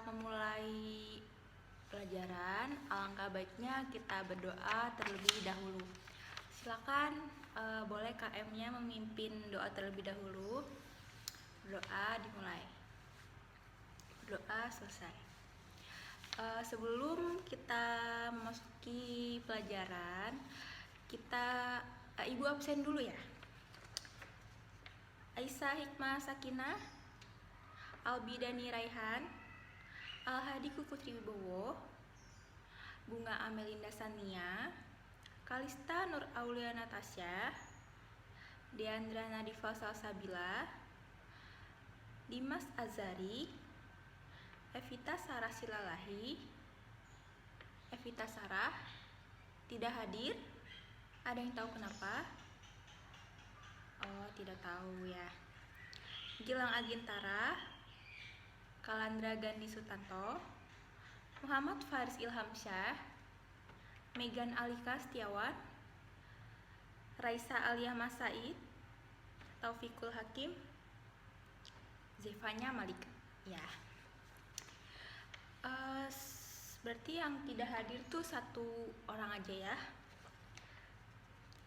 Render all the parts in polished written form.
memulai pelajaran, alangkah baiknya kita berdoa terlebih dahulu. Silakan boleh KM-nya memimpin doa terlebih dahulu. Doa dimulai. Doa selesai. Sebelum kita memasuki pelajaran, Ibu absen dulu ya. Aisyah Hikmah Sakinah, Albidani Raihan, Alhadi Putri Wibowo, Bunga Amelinda Sania, Kalista Nur Aulia Natasha, Deandra Nadifa Salsabila, Dimas Azari, Evita Sarah Silalahi, Evita Sarah tidak hadir. Ada yang tahu kenapa? Oh, tidak tahu ya. Gilang Agintara, Kalandra Gandhi Sutanto, Muhammad Faris Ilhamsyah, Megan Alika Setiawan, Raisa Aliyah Masaid, Taufikul Hakim, Zevanya Malik. Ya. Berarti yang tidak hadir tuh 1 orang aja ya.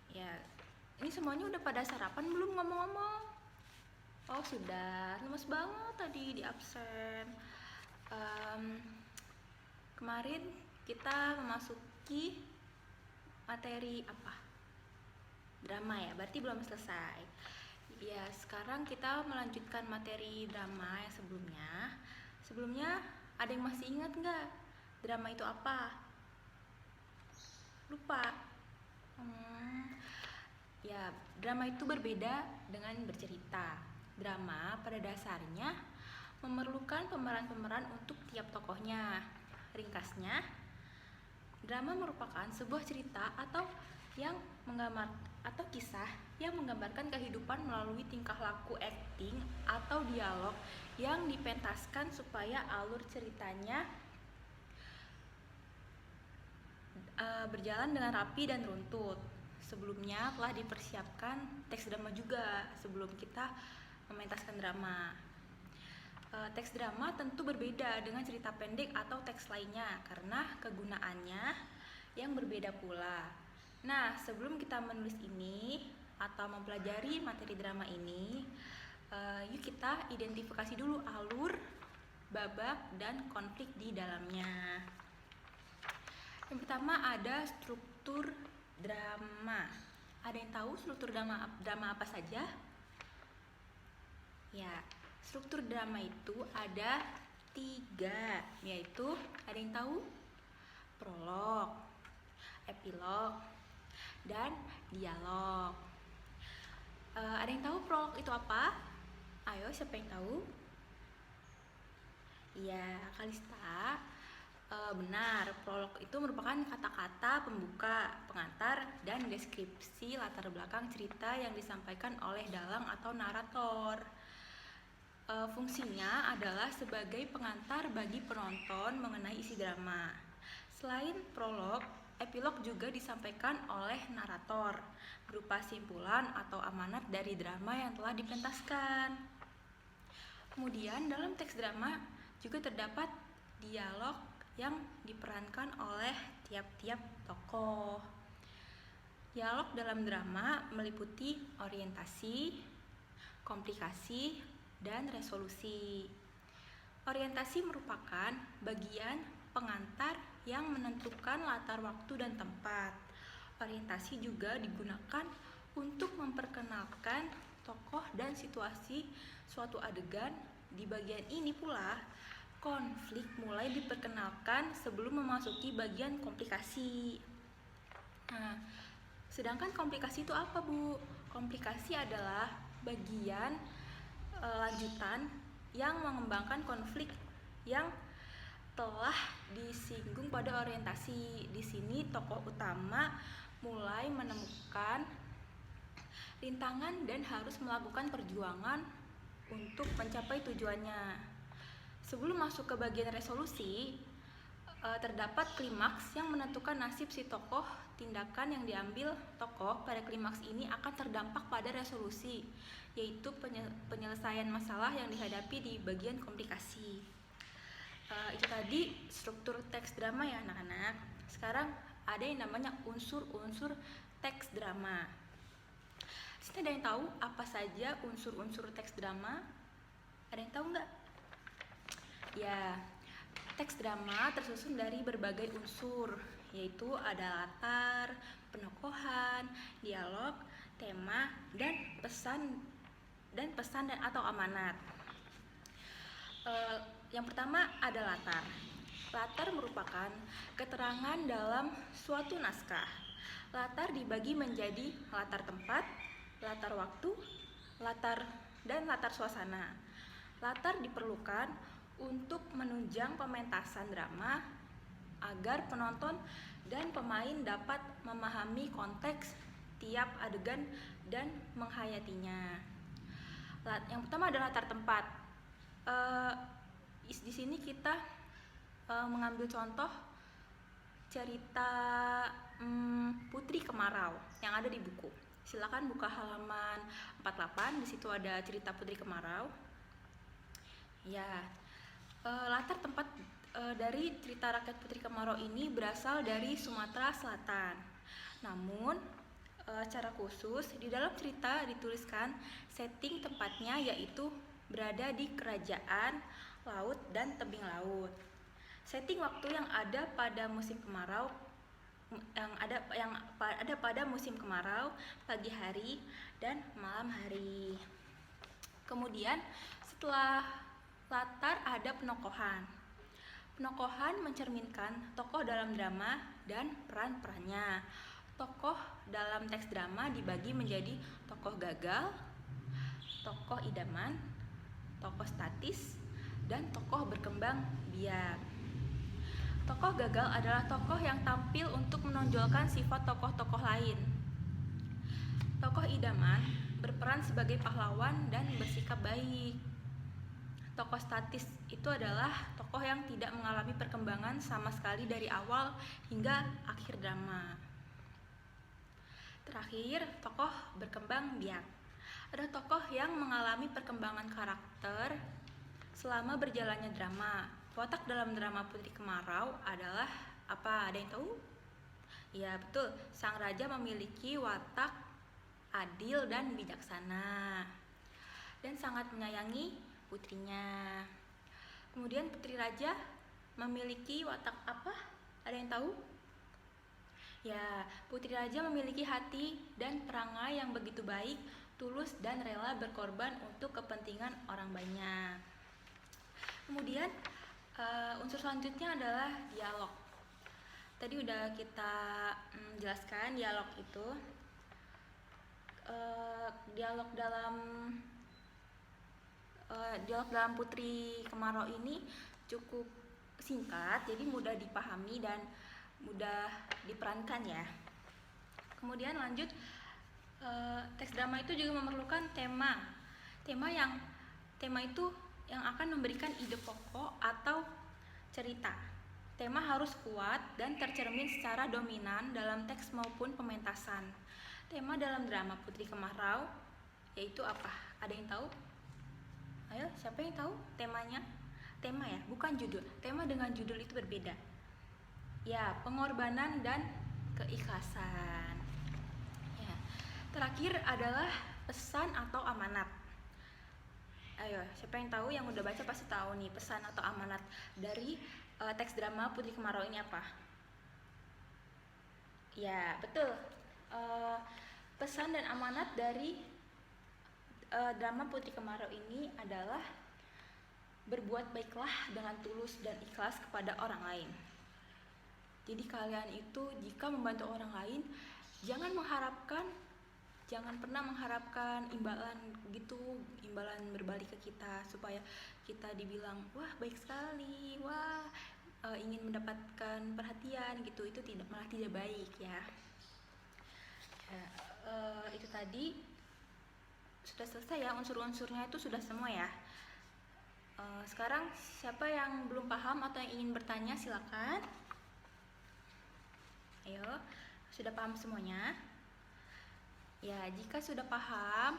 Ya, ini semuanya udah pada sarapan belum ngomong-ngomong? Oh sudah, lemes banget tadi di absen. Kemarin kita memasuki materi apa? Drama ya, berarti belum selesai. Ya, sekarang kita melanjutkan materi drama yang sebelumnya. Sebelumnya ada yang masih ingat nggak? Drama itu apa? Lupa. Ya, drama itu berbeda dengan bercerita. Drama pada dasarnya memerlukan pemeran-pemeran untuk tiap tokohnya. Ringkasnya, drama merupakan sebuah cerita atau kisah yang menggambarkan kehidupan melalui tingkah laku, akting atau dialog yang dipentaskan supaya alur ceritanya berjalan dengan rapi dan runtut. Sebelumnya telah dipersiapkan teks drama juga sebelum kita mementaskan drama. Teks drama tentu berbeda dengan cerita pendek atau teks lainnya karena kegunaannya yang berbeda pula. Nah, sebelum kita menulis ini atau mempelajari materi drama ini, yuk kita identifikasi dulu alur, babak, dan konflik di dalamnya. Yang pertama ada struktur drama. Ada yang tahu struktur drama apa saja? Ya, struktur drama itu ada 3, yaitu ada yang tahu? Prolog, epilog, dan dialog. Ada yang tahu prolog itu apa? Ayo, siapa yang tahu? Ya, Kalista. Benar, prolog itu merupakan kata-kata pembuka, pengantar, dan deskripsi latar belakang cerita yang disampaikan oleh dalang atau narator. Fungsinya adalah sebagai pengantar bagi penonton mengenai isi drama. Selain prolog, epilog juga disampaikan oleh narator berupa simpulan atau amanat dari drama yang telah dipentaskan. Kemudian dalam teks drama juga terdapat dialog yang diperankan oleh tiap-tiap tokoh. Dialog dalam drama meliputi orientasi, komplikasi, dan resolusi. Orientasi merupakan bagian pengantar yang menentukan latar waktu dan tempat. Orientasi juga digunakan untuk memperkenalkan tokoh dan situasi suatu adegan. Di bagian ini pula konflik mulai diperkenalkan sebelum memasuki bagian komplikasi. Nah, sedangkan komplikasi itu apa, Bu? Komplikasi adalah bagian lanjutan yang mengembangkan konflik yang telah disinggung pada orientasi. Di sini tokoh utama mulai menemukan rintangan dan harus melakukan perjuangan untuk mencapai tujuannya. Sebelum masuk ke bagian resolusi, terdapat klimaks yang menentukan nasib si tokoh. Tindakan yang diambil tokoh pada klimaks ini akan terdampak pada resolusi, yaitu penyelesaian masalah yang dihadapi di bagian komplikasi. itu tadi struktur teks drama ya anak-anak. Sekarang ada yang namanya unsur-unsur teks drama. Sini ada yang tahu apa saja unsur-unsur teks drama? Ada yang tahu nggak? Ya, teks drama tersusun dari berbagai unsur, yaitu ada latar, penokohan, dialog, tema, dan pesan dan atau amanat. Yang pertama ada latar. Latar merupakan keterangan dalam suatu naskah. Latar dibagi menjadi latar tempat, latar waktu, dan latar suasana. Latar diperlukan untuk menunjang pementasan drama agar penonton dan pemain dapat memahami konteks tiap adegan dan menghayatinya. Yang pertama adalah latar tempat. Di sini kita mengambil contoh cerita Putri Kemarau yang ada di buku. Silakan buka halaman 48, di situ ada cerita Putri Kemarau. Ya, latar tempat dari cerita rakyat Putri Kemarau ini berasal dari Sumatera Selatan. Namun, secara khusus di dalam cerita dituliskan setting tempatnya yaitu berada di kerajaan, laut, dan tebing laut. Setting waktu yang ada pada musim kemarau ada pada musim kemarau, pagi hari dan malam hari. Kemudian setelah latar ada penokohan. Penokohan mencerminkan tokoh dalam drama dan peran-perannya. Tokoh dalam teks drama dibagi menjadi tokoh gagal, tokoh idaman, tokoh statis, dan tokoh berkembang biak. Tokoh gagal adalah tokoh yang tampil untuk menonjolkan sifat tokoh-tokoh lain. Tokoh idaman berperan sebagai pahlawan dan bersikap baik. Tokoh statis itu adalah tokoh yang tidak mengalami perkembangan sama sekali dari awal hingga akhir drama. Terakhir, tokoh berkembang biak. Ada tokoh yang mengalami perkembangan karakter selama berjalannya drama. Watak dalam drama Putri Kemarau adalah apa? Ada yang tahu? Ya, betul. Sang raja memiliki watak adil dan bijaksana dan sangat menyayangi putrinya. Kemudian putri raja memiliki watak apa? Ada yang tahu? Ya, putri raja memiliki hati dan perangai yang begitu baik, tulus dan rela berkorban untuk kepentingan orang banyak. Kemudian unsur selanjutnya adalah dialog. Tadi udah kita jelaskan dialog itu. Dialog dalam Putri Kemarau ini cukup singkat, jadi mudah dipahami dan mudah diperankan ya. Kemudian lanjut, teks drama itu juga memerlukan tema itu yang akan memberikan ide pokok atau cerita. Tema harus kuat dan tercermin secara dominan dalam teks maupun pementasan. Tema dalam drama Putri Kemarau yaitu apa? Ada yang tahu? Ayo, siapa yang tahu temanya? Tema ya, bukan judul. Tema dengan judul itu berbeda. Ya, pengorbanan dan keikhlasan. Ya. Terakhir adalah pesan atau amanat. Ayo, siapa yang tahu? Yang udah baca pasti tahu nih pesan atau amanat dari teks drama Putri Kemarau ini apa? Ya, betul. Pesan dan amanat dari drama Putri Kemarau ini adalah berbuat baiklah dengan tulus dan ikhlas kepada orang lain. Jadi kalian itu jika membantu orang lain, jangan pernah mengharapkan imbalan berbalik ke kita supaya kita dibilang wah baik sekali, wah ingin mendapatkan perhatian gitu. Itu malah tidak baik ya. Itu tadi sudah selesai ya, unsur-unsurnya itu sudah semua ya. Sekarang siapa yang belum paham atau yang ingin bertanya silakan. Ayo, sudah paham semuanya? Ya, jika sudah paham,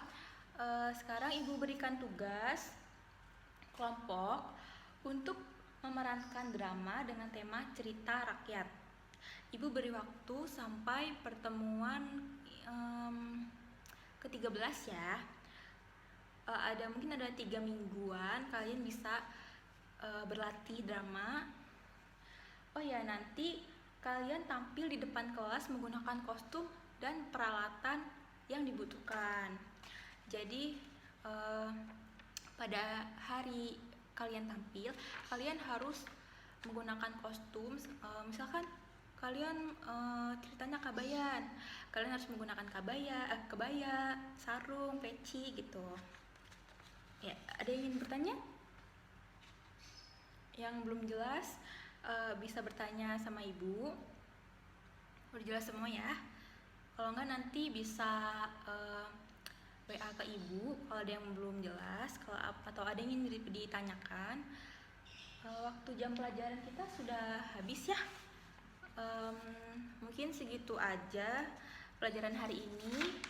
sekarang Ibu berikan tugas kelompok untuk memerankan drama dengan tema cerita rakyat. Ibu beri waktu sampai pertemuan ke-13 ya. Mungkin ada 3 mingguan kalian bisa berlatih drama. Oh ya, nanti kalian tampil di depan kelas menggunakan kostum dan peralatan yang dibutuhkan. Jadi pada hari kalian tampil, kalian harus menggunakan kostum. Misalkan kalian ceritanya kabayan, kalian harus menggunakan kebaya, sarung, peci gitu. Ya, ada yang ingin bertanya? Yang belum jelas bisa bertanya sama ibu. Udah jelas semua ya? Kalau enggak nanti bisa WA ke ibu kalau ada yang belum jelas, atau ada yang ingin ditanyakan. Waktu jam pelajaran kita sudah habis ya. Mungkin segitu aja pelajaran hari ini.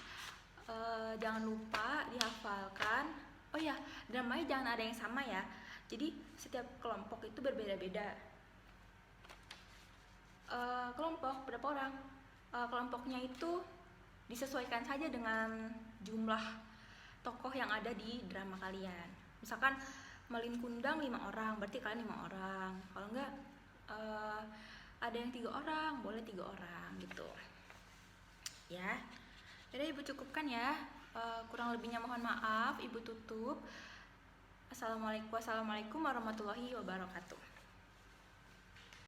Jangan lupa dihafalkan. Oh ya, dramanya jangan ada yang sama ya. Jadi setiap kelompok itu berbeda-beda. Kelompok berapa orang? Kelompoknya itu disesuaikan saja dengan jumlah tokoh yang ada di drama kalian. Misalkan Malin Kundang 5 orang, berarti kalian 5 orang. Kalau enggak ada yang 3 orang, boleh 3 orang gitu. Ya. Jadi ibu cukupkan ya. Kurang lebihnya mohon maaf, ibu tutup. Assalamualaikum warahmatullahi wabarakatuh.